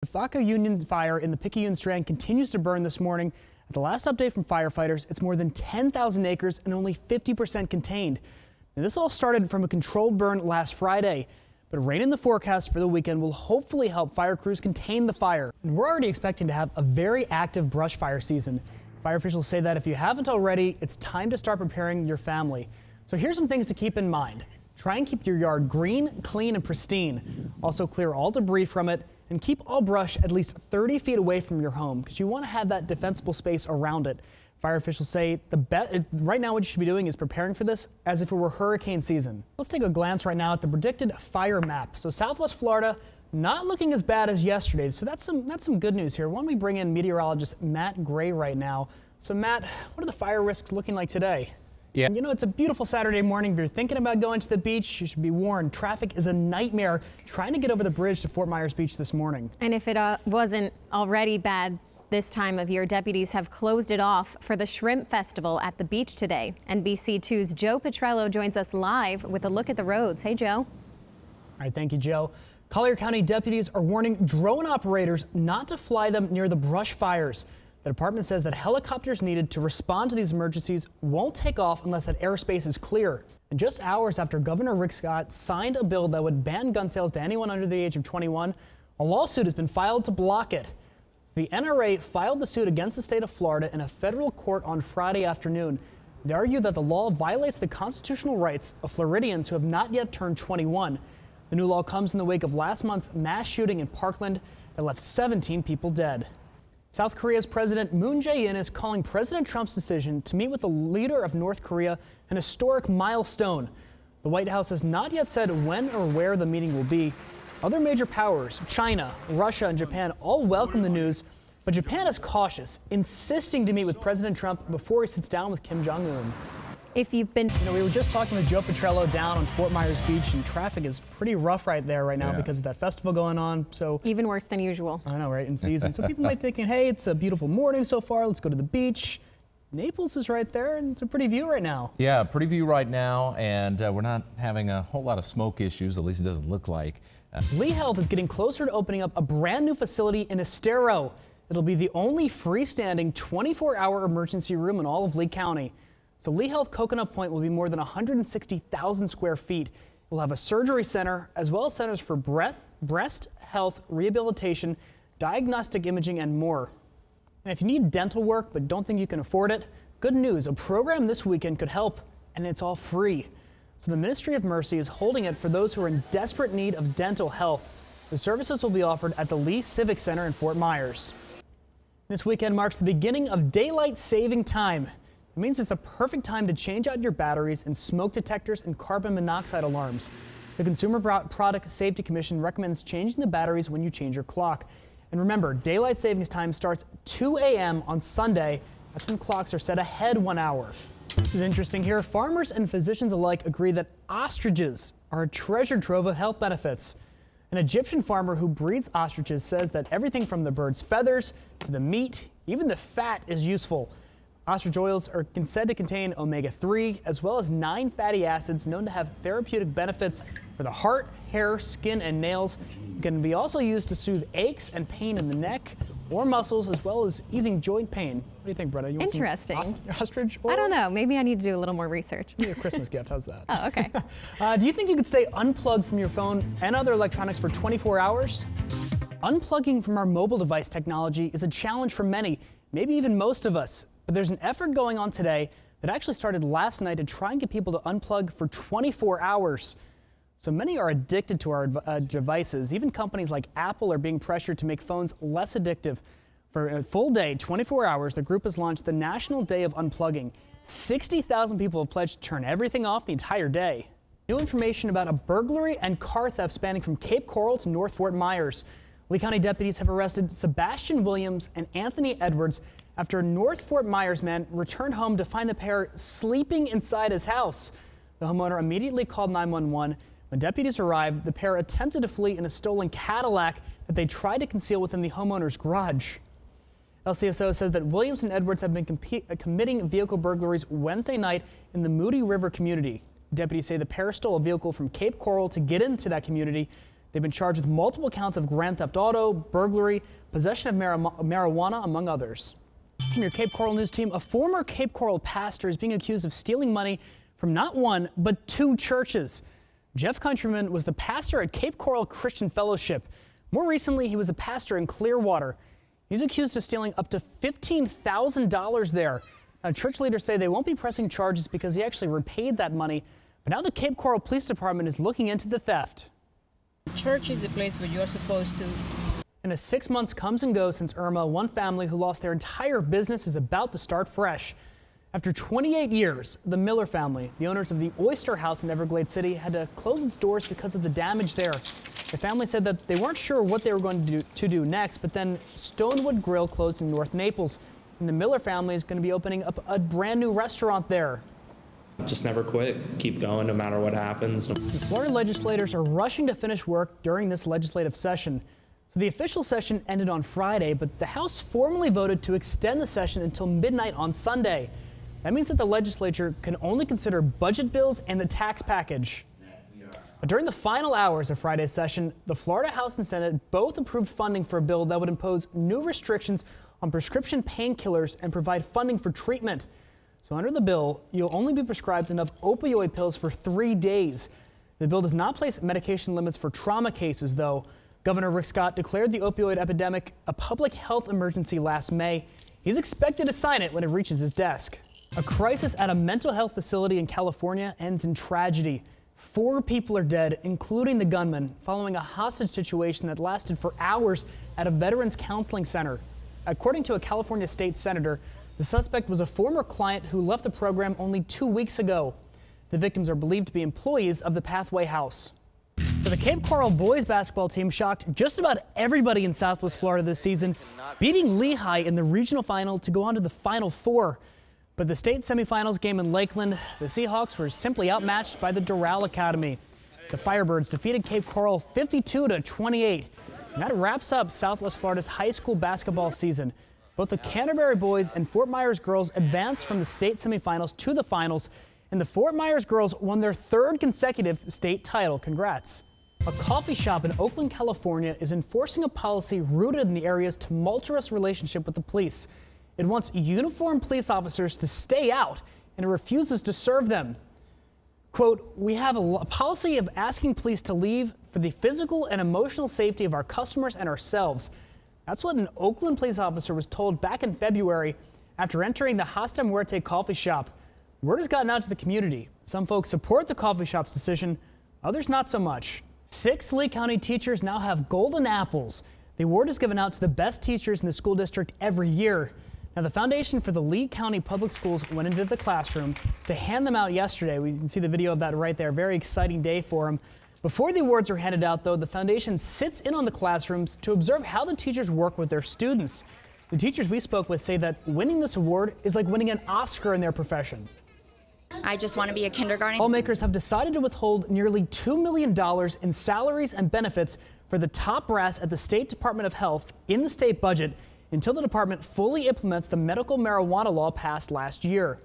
The Vaca Union fire in the Picayune Strand continues to burn this morning. At the last update from firefighters, it's more than 10,000 acres and only 50% contained. Now, this all started from a controlled burn last Friday, but rain in the forecast for the weekend will hopefully help fire crews contain the fire. And we're already expecting to have a very active brush fire season. Fire officials say that if you haven't already, it's time to start preparing your family. So here's some things to keep in mind. Try and keep your yard green, clean, and pristine. Also clear all debris from it and keep all brush at least 30 feet away from your home because you want to have that defensible space around it. Fire officials say right now what you should be doing is preparing for this as if it were hurricane season. Let's take a glance right now at the predicted fire map. So Southwest Florida not looking as bad as yesterday. So that's some good news here. Why don't we bring in meteorologist Matt Gray right now. So Matt, what are the fire risks looking like today? Yeah. You know, it's a beautiful Saturday morning. If you're thinking about going to the beach, you should be warned. Traffic is a nightmare trying to get over the bridge to Fort Myers Beach this morning. And if it wasn't already bad this time of year, deputies have closed it off for the Shrimp Festival at the beach today. NBC2's Joe Petrello joins us live with a look at the roads. Hey, Joe. All right, thank you, Joe. Collier County deputies are warning drone operators not to fly them near the brush fires. The department says that helicopters needed to respond to these emergencies won't take off unless that airspace is clear. And just hours after Governor Rick Scott signed a bill that would ban gun sales to anyone under the age of 21, a lawsuit has been filed to block it. The NRA filed the suit against the state of Florida in a federal court on Friday afternoon. They argue that the law violates the constitutional rights of Floridians who have not yet turned 21. The new law comes in the wake of last month's mass shooting in Parkland that left 17 people dead. South Korea's President Moon Jae-in is calling President Trump's decision to meet with the leader of North Korea an historic milestone. The White House has not yet said when or where the meeting will be. Other major powers, China, Russia, and Japan, all welcome the news, but Japan is cautious, insisting to meet with President Trump before he sits down with Kim Jong-un. If you've been, we were just talking with Joe Petrello down on Fort Myers Beach, and traffic is pretty rough right there right now because of that festival going on. So even worse than usual. I know, right? In season. So people might be thinking, hey, it's a beautiful morning so far. Let's go to the beach. Naples is right there, and it's a pretty view right now. Yeah, pretty view right now, and we're not having a whole lot of smoke issues. At least it doesn't look like. Lee Health is getting closer to opening up a brand new facility in Estero. It'll be the only freestanding 24-hour emergency room in all of Lee County. So Lee Health Coconut Point will be more than 160,000 square feet. It will have a surgery center as well as centers for breast health, rehabilitation, diagnostic imaging, and more. And if you need dental work but don't think you can afford it, good news, a program this weekend could help, and it's all free. So the Ministry of Mercy is holding it for those who are in desperate need of dental health. The services will be offered at the Lee Civic Center in Fort Myers. This weekend marks the beginning of daylight saving time. It means it's the perfect time to change out your batteries and smoke detectors and carbon monoxide alarms. The Consumer Product Safety Commission recommends changing the batteries when you change your clock. And remember, daylight savings time starts 2 a.m. on Sunday. That's when clocks are set ahead 1 hour. This is interesting here. Farmers and physicians alike agree that ostriches are a treasure trove of health benefits. An Egyptian farmer who breeds ostriches says that everything from the bird's feathers to the meat, even the fat, is useful. Ostrich oils are said to contain omega-3 as well as 9 fatty acids known to have therapeutic benefits for the heart, hair, skin, and nails. It can be also used to soothe aches and pain in the neck or muscles as well as easing joint pain. What do you think, Bretta? You want interesting. Some ostrich oil? I don't know. Maybe I need to do a little more research. Maybe a Christmas gift. How's that? Oh, okay. Do you think you could stay unplugged from your phone and other electronics for 24 hours? Unplugging from our mobile device technology is a challenge for many, maybe even most of us. But there's an effort going on today that actually started last night to try and get people to unplug for 24 hours. So many are addicted to our devices. Even companies like Apple are being pressured to make phones less addictive. For a full day, 24 hours, the group has launched the National Day of Unplugging. 60,000 people have pledged to turn everything off the entire day. New information about a burglary and car theft spanning from Cape Coral to North Fort Myers. Lee County deputies have arrested Sebastian Williams and Anthony Edwards after a North Fort Myers man returned home to find the pair sleeping inside his house. The homeowner immediately called 911. When deputies arrived, the pair attempted to flee in a stolen Cadillac that they tried to conceal within the homeowner's garage. LCSO says that Williams and Edwards have been committing vehicle burglaries Wednesday night in the Moody River community. Deputies say the pair stole a vehicle from Cape Coral to get into that community. They've been charged with multiple counts of grand theft auto, burglary, possession of marijuana, among others. From your Cape Coral News team, a former Cape Coral pastor is being accused of stealing money from not one, but 2 churches. Jeff Countryman was the pastor at Cape Coral Christian Fellowship. More recently, he was a pastor in Clearwater. He's accused of stealing up to $15,000 there. Now, church leaders say they won't be pressing charges because he actually repaid that money. But now the Cape Coral Police Department is looking into the theft. Church is the place where you're supposed to. And as 6 months comes and goes since Irma, one family who lost their entire business is about to start fresh. After 28 years, the Miller family, the owners of the Oyster House in Everglades City, had to close its doors because of the damage there. The family said that they weren't sure what they were going to do next, but then Stonewood Grill closed in North Naples, and the Miller family is going to be opening up a brand new restaurant there. Just never quit. Keep going no matter what happens. The Florida legislators are rushing to finish work during this legislative session. So the official session ended on Friday, but the House formally voted to extend the session until midnight on Sunday. That means that the legislature can only consider budget bills and the tax package. But during the final hours of Friday's session, the Florida House and Senate both approved funding for a bill that would impose new restrictions on prescription painkillers and provide funding for treatment. So under the bill, you'll only be prescribed enough opioid pills for 3 days. The bill does not place medication limits for trauma cases, though. Governor Rick Scott declared the opioid epidemic a public health emergency last May. He's expected to sign it when it reaches his desk. A crisis at a mental health facility in California ends in tragedy. 4 people are dead, including the gunman, following a hostage situation that lasted for hours at a veterans counseling center. According to a California state senator, the suspect was a former client who left the program only 2 weeks ago. The victims are believed to be employees of the Pathway House. The Cape Coral boys basketball team shocked just about everybody in Southwest Florida this season, beating Lehigh in the regional final to go on to the Final Four. But the state semifinals game in Lakeland, the Seahawks were simply outmatched by the Doral Academy. The Firebirds defeated Cape Coral 52-28. And that wraps up Southwest Florida's high school basketball season. Both the Canterbury boys and Fort Myers girls advanced from the state semifinals to the finals, and the Fort Myers girls won their 3rd consecutive state title. Congrats. A coffee shop in Oakland, California is enforcing a policy rooted in the area's tumultuous relationship with the police. It wants uniformed police officers to stay out, and it refuses to serve them. Quote, "We have a policy of asking police to leave for the physical and emotional safety of our customers and ourselves." That's what an Oakland police officer was told back in February after entering the Hasta Muerte coffee shop. Word has gotten out to the community. Some folks support the coffee shop's decision, others not so much. 6 Lee County teachers now have golden apples. The award is given out to the best teachers in the school district every year. Now, the Foundation for the Lee County Public Schools went into the classroom to hand them out yesterday. We can see the video of that right there. Very exciting day for them. Before the awards are handed out, though, the foundation sits in on the classrooms to observe how the teachers work with their students. The teachers we spoke with say that winning this award is like winning an Oscar in their profession. I just want to be a kindergarten. Lawmakers have decided to withhold nearly $2 million in salaries and benefits for the top brass at the State Department of Health in the state budget until the department fully implements the medical marijuana law passed last year.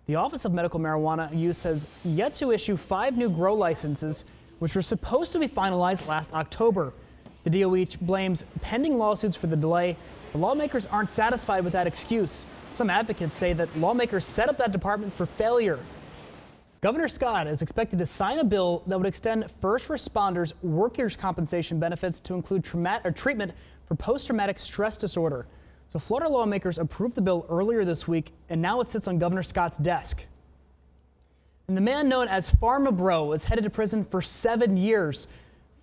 The Office of Medical Marijuana Use has yet to issue 5 new grow licenses, which were supposed to be finalized last October. The DOE blames pending lawsuits for the delay. The lawmakers aren't satisfied with that excuse. Some advocates say that lawmakers set up that department for failure. Governor Scott is expected to sign a bill that would extend first responders' workers' compensation benefits to include treatment for post-traumatic stress disorder. So Florida lawmakers approved the bill earlier this week, and now it sits on Governor Scott's desk. And the man known as Pharma Bro is headed to prison for 7 years.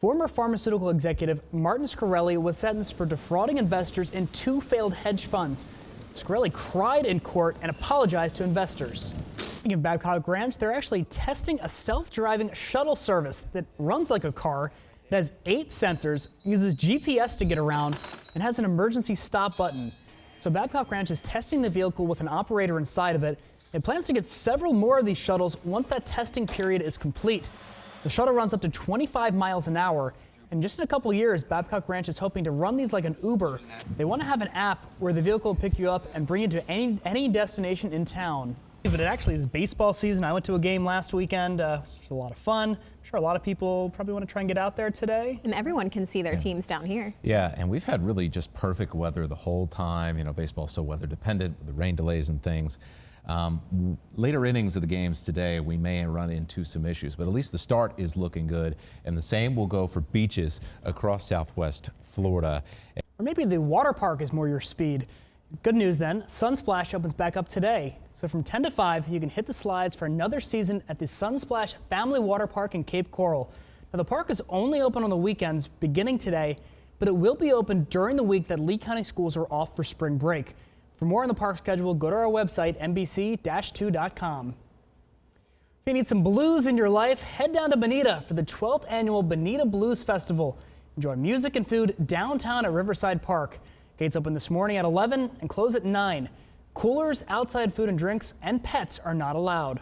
Former pharmaceutical executive Martin Scarelli was sentenced for defrauding investors in 2 failed hedge funds. Scarelli cried in court and apologized to investors. Speaking of Babcock Ranch, they're actually testing a self-driving shuttle service that runs like a car. It has 8 sensors, uses GPS to get around, and has an emergency stop button. So Babcock Ranch is testing the vehicle with an operator inside of it. It plans to get several more of these shuttles once that testing period is complete. The shuttle runs up to 25 miles an hour. And just in a couple years, Babcock Ranch is hoping to run these like an Uber. They want to have an app where the vehicle will pick you up and bring you to any destination in town. But it actually is baseball season. I went to a game last weekend. It was a lot of fun. I'm sure a lot of people probably want to try and get out there today. And everyone can see their teams down here. Yeah, and we've had really just perfect weather the whole time. You know, baseball's so weather dependent with the rain delays and things. Later innings of the games today, we may run into some issues, but at least the start is looking good. And the same will go for beaches across Southwest Florida. Or maybe the water park is more your speed. Good news then, Sunsplash opens back up today. So from 10 to 5, you can hit the slides for another season at the Sunsplash Family Water Park in Cape Coral. Now the park is only open on the weekends beginning today, but it will be open during the week that Lee County schools are off for spring break. For more on the park schedule, go to our website, NBC2.com. If you need some blues in your life, head down to Bonita for the 12th annual Bonita Blues Festival. Enjoy music and food downtown at Riverside Park. Gates open this morning at 11 and close at 9. Coolers, outside food and drinks, and pets are not allowed.